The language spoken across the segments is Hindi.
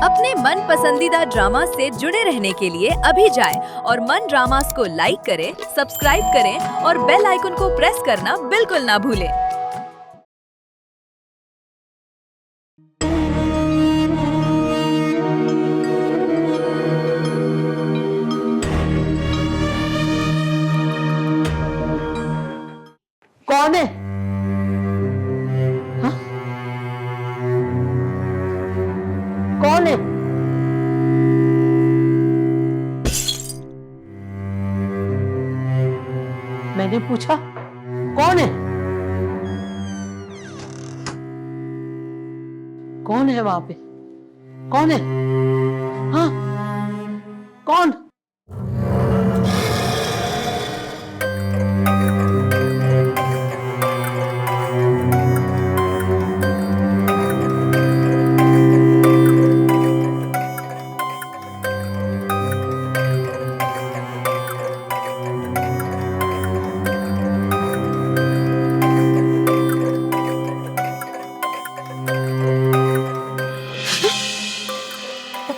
अपने मन पसंदीदा ड्रामा से जुड़े रहने के लिए अभी जाएं और मन ड्रामास को लाइक करें, सब्सक्राइब करें और बेल आइकन को प्रेस करना बिल्कुल ना भूलें। कौन है? हाँ? कौन है? मैंने पूछा कौन है? कौन है वहां पे? कौन है? हाँ? कौन?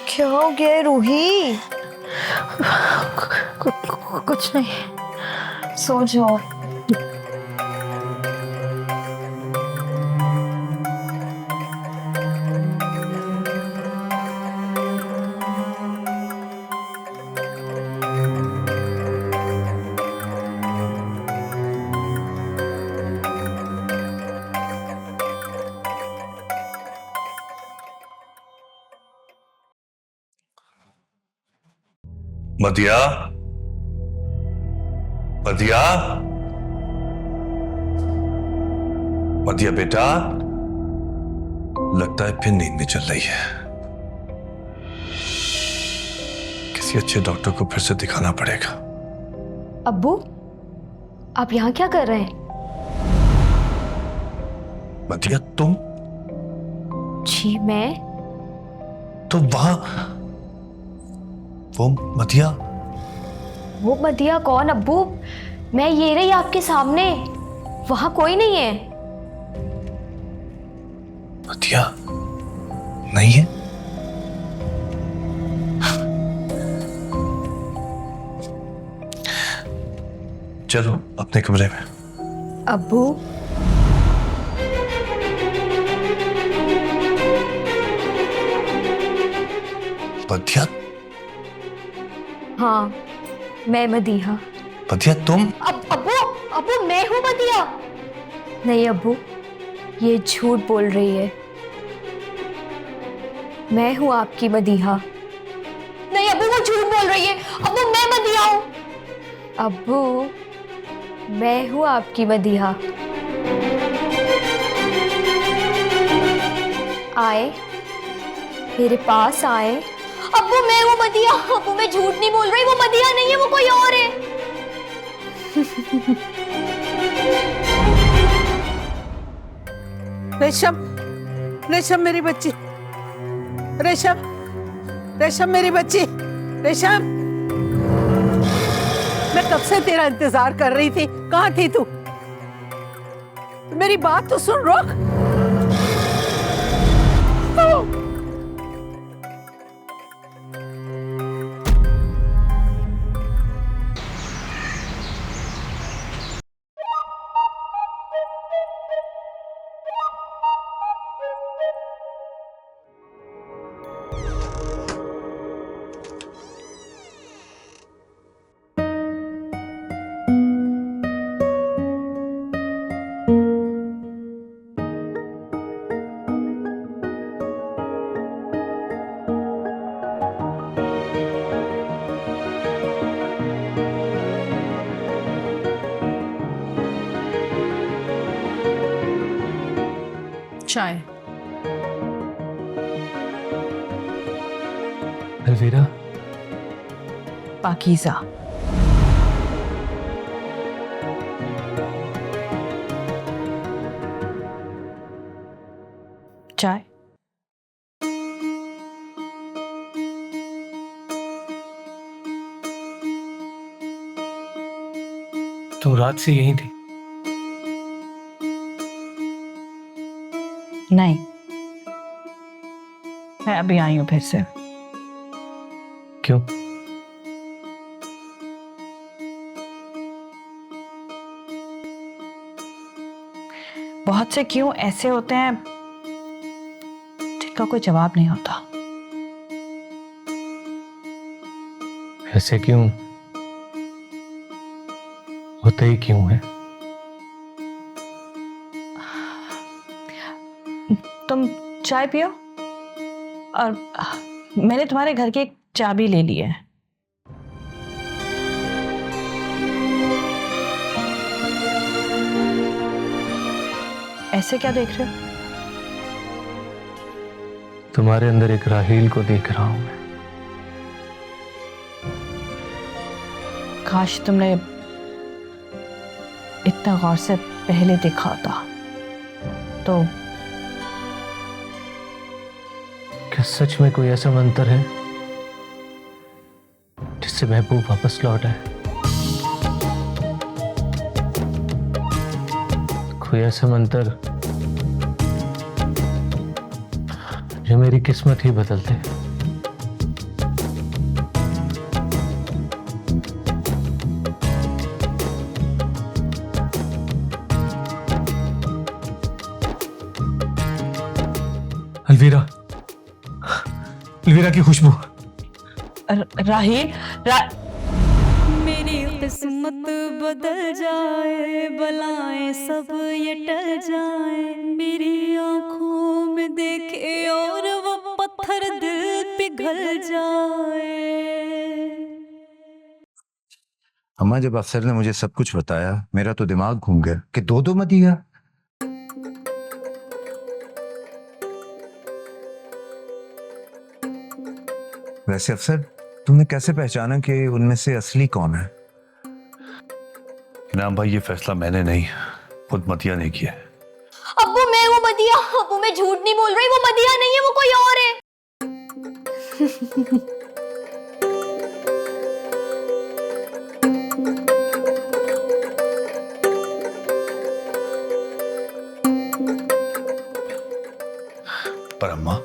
क्या हो गया रूही? कुछ नहीं, सो जाओ। मदिया, मदिया, मदिया बेटा, लगता है फिर नींद में चल रही है। किसी अच्छे डॉक्टर को फिर से दिखाना पड़ेगा। अब्बू, आप यहाँ क्या कर रहे हैं? मदिया तुम जी मैं? तो वहां वो मदिया। वो मदिया कौन अब्बू? मैं ये रही आपके सामने, वहां कोई नहीं है। मदिया नहीं है? चलो अपने कमरे में। अब्बू, मदिया, हाँ मैं मदीहा। मदिया तुम। अब्बू, अब्बू मैं हूँ मदिया। नहीं अब्बू, ये झूठ बोल रही है। मैं हूँ आपकी मदीहा। नहीं अब्बू, वो झूठ बोल रही है। अब्बू मैं मदीहा हूँ। अब्बू मैं हूँ आपकी मदीहा। आए, मेरे पास आए। अब्बू मैं हूँ मदिया। अब्बू मैं झूठ नहीं बोल रही, वो मदिया नहीं है, वो कोई और है। रेशम, रेशम मेरी बच्ची, रेशम, रेशम मेरी बच्ची, रेशम। मैं कब से तेरा इंतजार कर रही थी, कहाँ थी तू? मेरी बात तो सुन, रोक। चाय। अलवीरा, पाकीज़ा। चाय। तुम रात से यहीं थी? नहीं, मैं अभी आई हूँ फिर से। क्यों? बहुत से क्यों ऐसे होते हैं जिनका कोई जवाब नहीं होता। ऐसे क्यों होते ही क्यों है? तुम चाय पियो, और मैंने तुम्हारे घर की एक चाबी ले ली है। ऐसे क्या देख रहे हो? तुम्हारे अंदर एक राहील को देख रहा हूं मैं। काश तुमने इतना गौर से पहले देखा होता। तो क्या सच में कोई ऐसा मंत्र है जिससे महबूब वापस लौट आए? कोई ऐसा मंत्र जो मेरी किस्मत ही बदल दे? अलवीरा, अलवीरा की खुशबू। राहील, मेरी किस्मत बदल जाए, बलाएं सब ये टल जाए, मेरी आंखों में देखे और वो पत्थर दिल पिघल जाए। अम्मा, जब अफसर ने मुझे सब कुछ बताया मेरा तो दिमाग घूम गया कि दो मदिया। वैसे अफसर, तुमने कैसे पहचाना कि उनमें से असली कौन है? ना भाई, ये फैसला मैंने नहीं, खुद मतिया ने किया है। अब्बू मैं वो मदिया, अब्बू मैं झूठ नहीं बोल रही, वो मदिया नहीं है, वो कोई और है। पर अम्मा,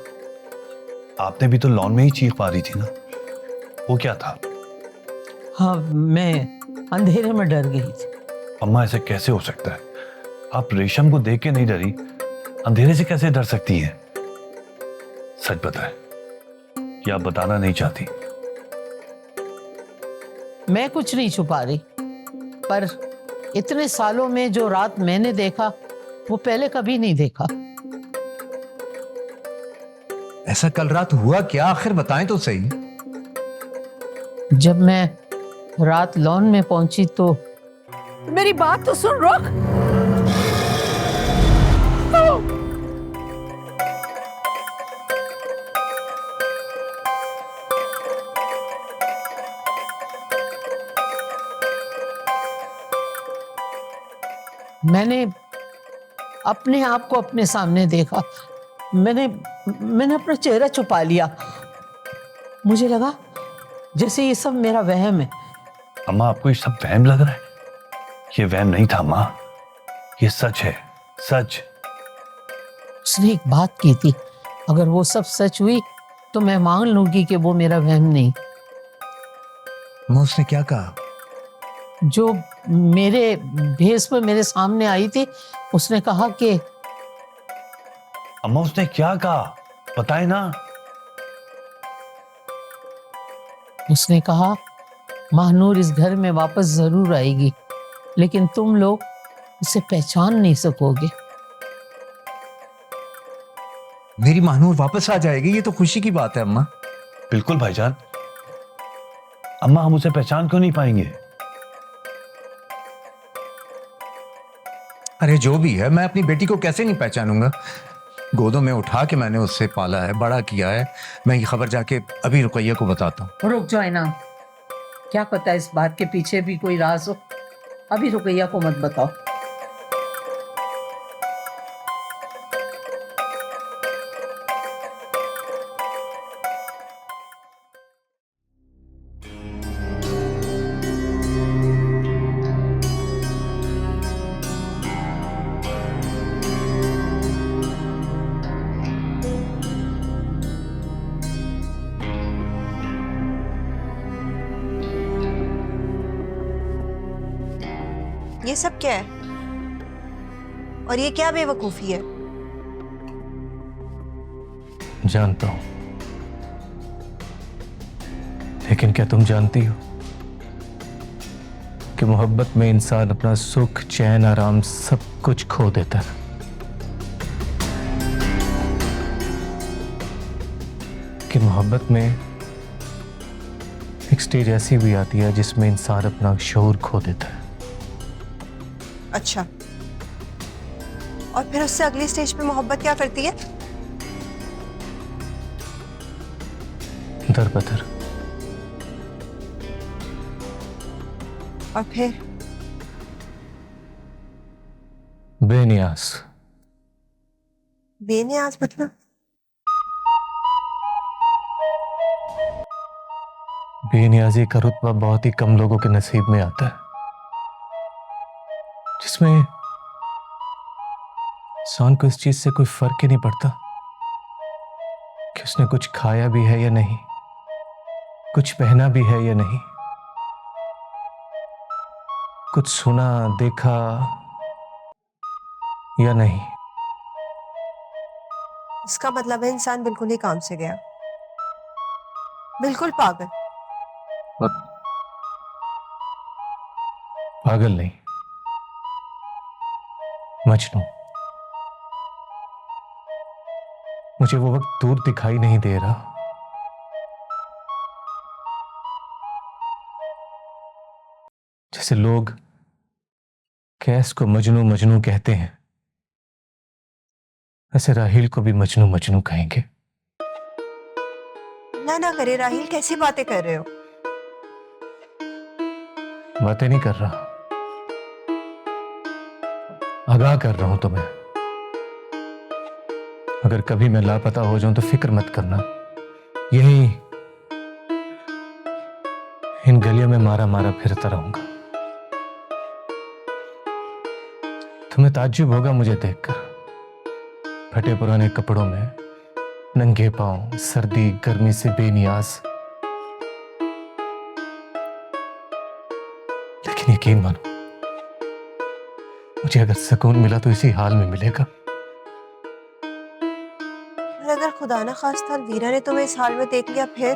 आपने भी तो लॉन में ही चीख मारी थी ना, वो क्या था? हाँ, मैं अंधेरे में डर गई थी। अम्मा, ऐसे कैसे हो सकता है? आप रेशम को देख के नहीं डरी, अंधेरे से कैसे डर सकती हैं? सच बताएं, या आप बताना नहीं चाहती? मैं कुछ नहीं छुपा रही, पर इतने सालों में जो रात मैंने देखा वो पहले कभी नहीं देखा। ऐसा कल रात हुआ क्या, आखिर बताएं तो सही। जब मैं रात लॉन में पहुंची तो मेरी बात तो सुन, रुक। मैंने अपने आप को अपने सामने देखा। मैंने अपना चेहरा छुपा लिया। मुझे लगा जैसे ये सब मेरा वहम है। अम्मा, आपको ये सब वहम लग रहा है? ये वहम नहीं था अम्मा, ये सच है, सच। उसने एक बात की थी, अगर वो सब सच हुई तो मैं मान लूंगी कि वो मेरा वहम नहीं। अम्मा, उसने क्या कहा? जो मेरे भेस में मेरे सामने आई थी, उसने कहा कि अम्मा, उसने क्या कहा, बताए ना। उसने कहा महानूर इस घर में वापस जरूर आएगी, लेकिन तुम लोग इसे पहचान नहीं सकोगे। मेरी महानूर वापस आ जाएगी, ये तो खुशी की बात है अम्मा। बिल्कुल भाईजान। अम्मा, हम उसे पहचान क्यों नहीं पाएंगे? अरे जो भी है, मैं अपनी बेटी को कैसे नहीं पहचानूंगा? गोदों में उठा के मैंने उससे पाला है, बड़ा किया है। मैं ये खबर जाके अभी रुकैया को बताता हूँ। रुक जाओ इनाम, क्या पता इस बात के पीछे भी कोई राज हो। अभी रुकैया को मत बताओ। ये सब क्या है? और ये क्या बेवकूफी है? जानता हूं, लेकिन क्या तुम जानती हो कि मोहब्बत में इंसान अपना सुख, चैन, आराम सब कुछ खो देता है। कि मोहब्बत में एक स्टेज ऐसी भी आती है जिसमें इंसान अपना शऊर खो देता है। अच्छा, और फिर उससे अगली स्टेज पे मोहब्बत क्या करती है? दर बदर। और फिर बेनियाज। बेनियाज मतलब? बेनियाजी का रुतबा बहुत ही कम लोगों के नसीब में आता है, जिसमें इंसान को इस चीज से कोई फर्क ही नहीं पड़ता कि उसने कुछ खाया भी है या नहीं, कुछ पहना भी है या नहीं, कुछ सुना देखा या नहीं। इसका मतलब है इंसान बिल्कुल ही काम से गया, बिल्कुल पागल। और पागल नहीं, मजनू। मुझे वो वक्त दूर दिखाई नहीं दे रहा जैसे लोग कैस को मजनू मजनू कहते हैं, ऐसे राहील को भी मजनू मजनू कहेंगे। ना करे राहील, कैसी बातें कर रहे हो? बातें नहीं कर रहा, आगाह कर रहा हूं तुम्हें। अगर कभी मैं लापता हो जाऊं तो फिक्र मत करना, यही इन गलियों में मारा मारा फिरता रहूंगा। तुम्हें ताज्जुब होगा मुझे देखकर, फटे पुराने कपड़ों में, नंगे पांव, सर्दी गर्मी से बेनियाज। लेकिन यकीन मानो, मुझे अगर सुकून मिला तो इसी हाल में मिलेगा। और अगर खुदा ना खास्ता वीरा ने तुम्हें इस हाल में देख लिया फिर?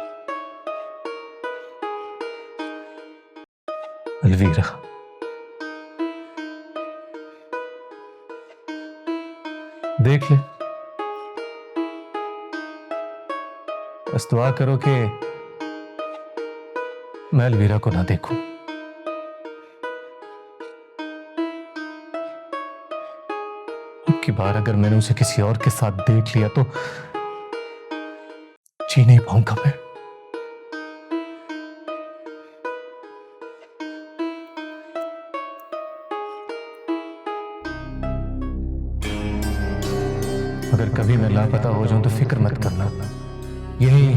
अलवीरा, देख ले, बस दुआ करो कि मैं अलवीरा को ना देखूं। अब की बार अगर मैंने उसे किसी और के साथ देख लिया तो जी नहीं पाऊंगा मैं। अगर कभी मैं लापता हो जाऊं तो फिक्र मत करना, यही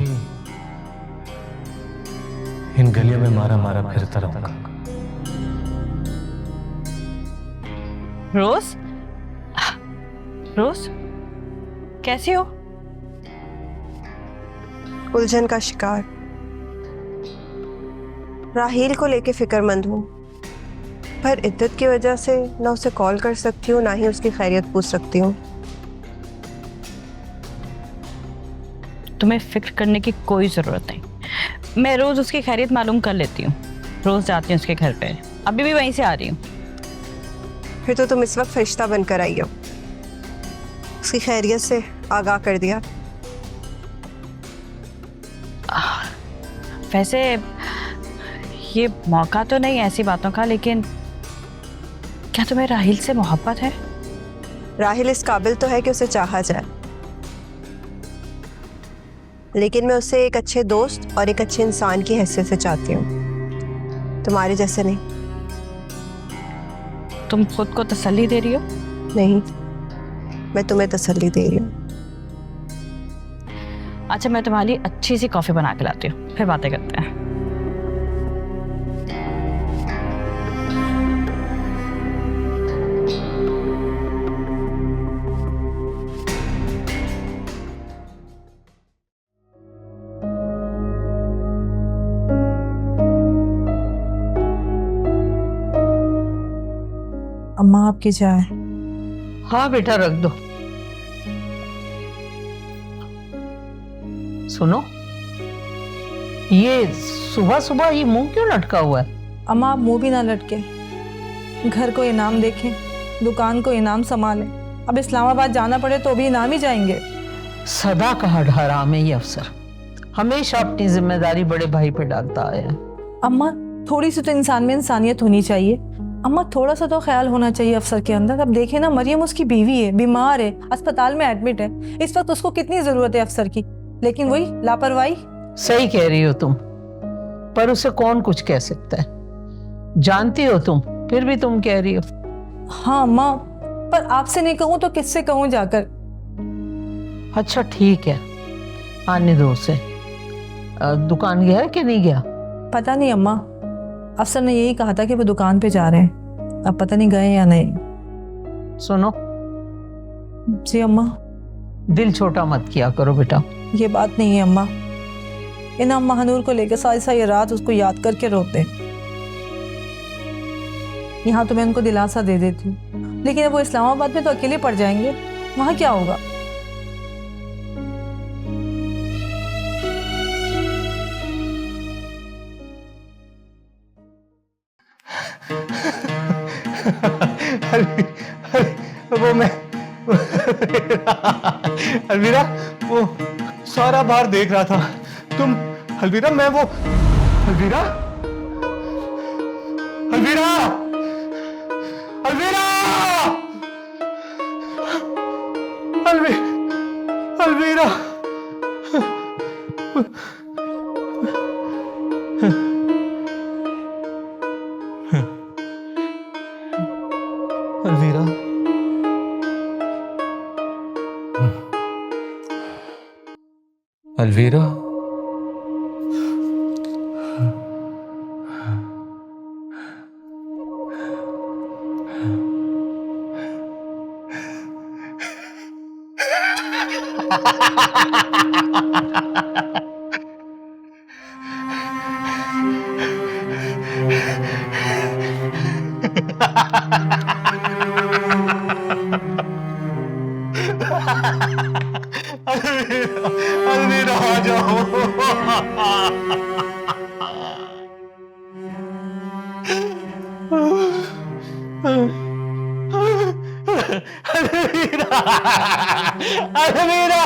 इन गलियों में मारा मारा फिरता रहूंगा। रोज, रोज कैसी हो? उलझन का शिकार। राहील को लेके फिक्रमंद हूँ, पर इद्दत की वजह से ना उसे कॉल कर सकती हूँ ना ही उसकी खैरियत पूछ सकती हूँ। तुम्हें फिक्र करने की कोई ज़रूरत नहीं, मैं रोज़ उसकी खैरियत मालूम कर लेती हूँ। रोज़ जाती हूँ उसके घर पे, अभी भी वहीं से आ रही हूँ। फिर तो तुम इस वक्त फरिश्ता बनकर आई हो, उसकी खैरियत से आगाह कर दिया। वैसे ये मौका तो नहीं ऐसी बातों का, लेकिन क्या तुम्हें राहील से मोहब्बत है? राहील इस काबिल तो है कि उसे चाहा जाए, लेकिन मैं उसे एक अच्छे दोस्त और एक अच्छे इंसान की हैसियत से चाहती हूँ, तुम्हारे जैसे नहीं। तुम खुद को तसल्ली दे रही हो? नहीं, मैं तुम्हें तसल्ली दे रही हूँ। अच्छा, मैं तुम्हारे लिए अच्छी सी कॉफ़ी बना के लाती हूँ, फिर बातें करते हैं। अम्मा आपकी चाय। हाँ बेटा रख दो। सुनो, ये सुबह सुबह ये मुंह क्यों लटका हुआ है? अम्मा आप मुंह भी ना लटके, घर को इनाम देखें, दुकान को इनाम संभालें। अब इस्लामाबाद जाना पड़े तो भी इनाम ही जाएंगे। सदा का हराम है ये अफसर, हमेशा अपनी जिम्मेदारी बड़े भाई पे डालता आया है। अम्मा थोड़ी सी तो इंसान में इंसानियत होनी चाहिए। अम्मा थोड़ा सा तो ख्याल होना चाहिए अफसर के अंदर। अब देखें ना, मरियम उसकी बीवी है, बीमार है, अस्पताल में एडमिट है, इस वक्त उसको कितनी जरूरत है अफसर की, लेकिन वही लापरवाही। सही कह रही हो तुम, पर उसे कौन कुछ कह सकता है, जानती हो तुम, फिर भी तुम कह रही हो। हाँ अम्मा, पर आपसे नहीं कहूँ तो किससे कहूँ जाकर। अच्छा ठीक है, आने दो उसे। दुकान गया है कि नहीं गया? पता नहीं अम्मा, अफसर ने यही कहा था कि वो दुकान पे जा रहे हैं, अब पता नहीं गए या नहीं। सुनो जी अम्मा। दिल छोटा मत किया करो बेटा। ये बात नहीं है अम्मा, इन अम्मा हनूर को लेकर सारी सारी रात उसको याद करके रोते। यहाँ तो मैं उनको दिलासा दे देती हूँ, लेकिन अब वो इस्लामाबाद में तो अकेले पड़ जाएंगे, वहाँ क्या होगा? वो मैं अलवीरा, वो सारा बाहर देख रहा था। तुम अलवीरा, मैं वो अलवीरा, अलवीरा, अलवीरा, अलवीरा, अलवीरा, अलवीरा, अलवीरा आ जाओ। अलवीरा, अलवीरा,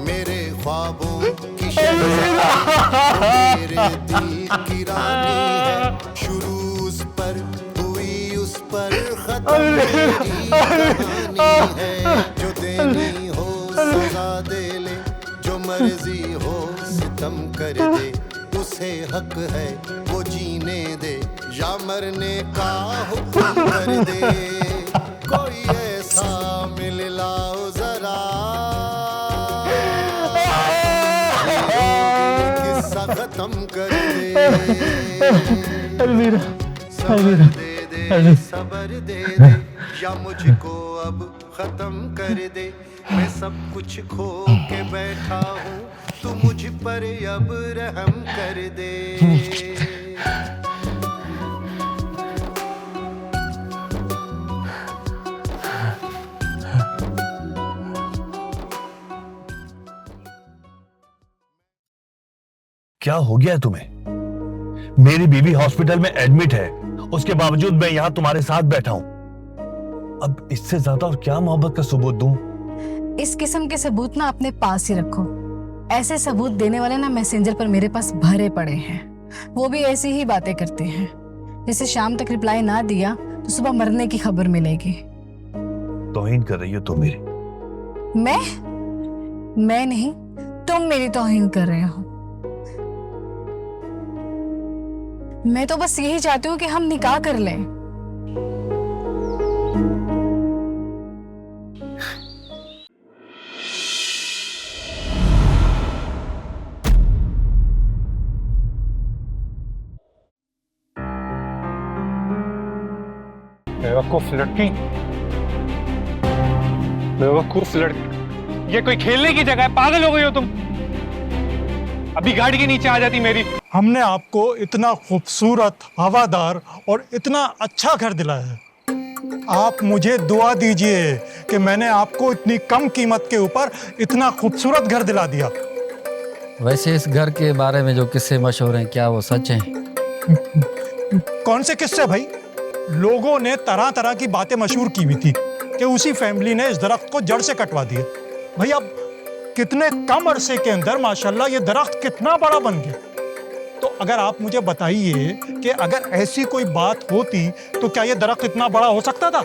मेरे ख्वाबों की शहज़ादी मेरे दिल की रानी है, शुरू उस पर हुई उस पर खत्म मेरी कहानी है। जो देनी हो सजा दे ले, जो मर्जी हो सितम कर दे, उसे हक है वो जीने दे या मरने का हुक्म कर दे। कोई ऐसा मिल लाओ जरा, किस्सा खत्म कर दे। अलवीरा, सबर दे दे, सबर दे दे, या मुझको अब खत्म कर दे। मैं सब कुछ खो के बैठा हूँ, तू मुझ पर अब रहम कर दे। क्या हो गया है तुम्हें? मेरी बीवी हॉस्पिटल में एडमिट है, उसके बावजूद मैं यहाँ तुम्हारे साथ बैठा हूं। अब इससे ज्यादा और क्या मोहब्बत का सबूत दूं? इस किस्म के सबूत ना अपने पास ही रखो। ऐसे सबूत देने वाले ना मैसेंजर पर मेरे पास भरे पड़े हैं। वो भी ऐसी ही बातें करते हैं, जैसे शाम तक रिप्लाई ना दिया तो सुबह मरने की खबर मिलेगी। तौहीन कर रही हो तुम मेरी। मैं नहीं, तुम मेरी तौहीन कर रहे हो। मैं तो बस यही चाहती हूँ कि हम निकाह कर लें। बेवकूफ लड़की, बेवकूफ लड़की। ये कोई खेलने की जगह है? पागल हो गई हो तुम? अभी गाड़ी के नीचे आ जाती मेरी। हमने आपको इतना खूबसूरत, हवादार और इतना अच्छा घर दिलाया है। आप मुझे दुआ दीजिए कि मैंने आपको इतनी कम कीमत के ऊपर इतना खूबसूरत घर दिला दिया। वैसे इस घर के बारे में जो किस्से मशहूर हैं, क्या वो सच हैं? कौन से किस्से भाई? लोगों ने तरह तरह की बातें मशहूर की हुई थी कि उसी फैमिली ने इस दरख्त को जड़ से कटवा दिया। भाई अब कितने कम अरसे के अंदर माशाल्लाह ये दरख्त कितना बड़ा बन गया। तो अगर आप मुझे बताइए कि अगर ऐसी कोई बात होती तो क्या ये दरख्त इतना बड़ा हो सकता था?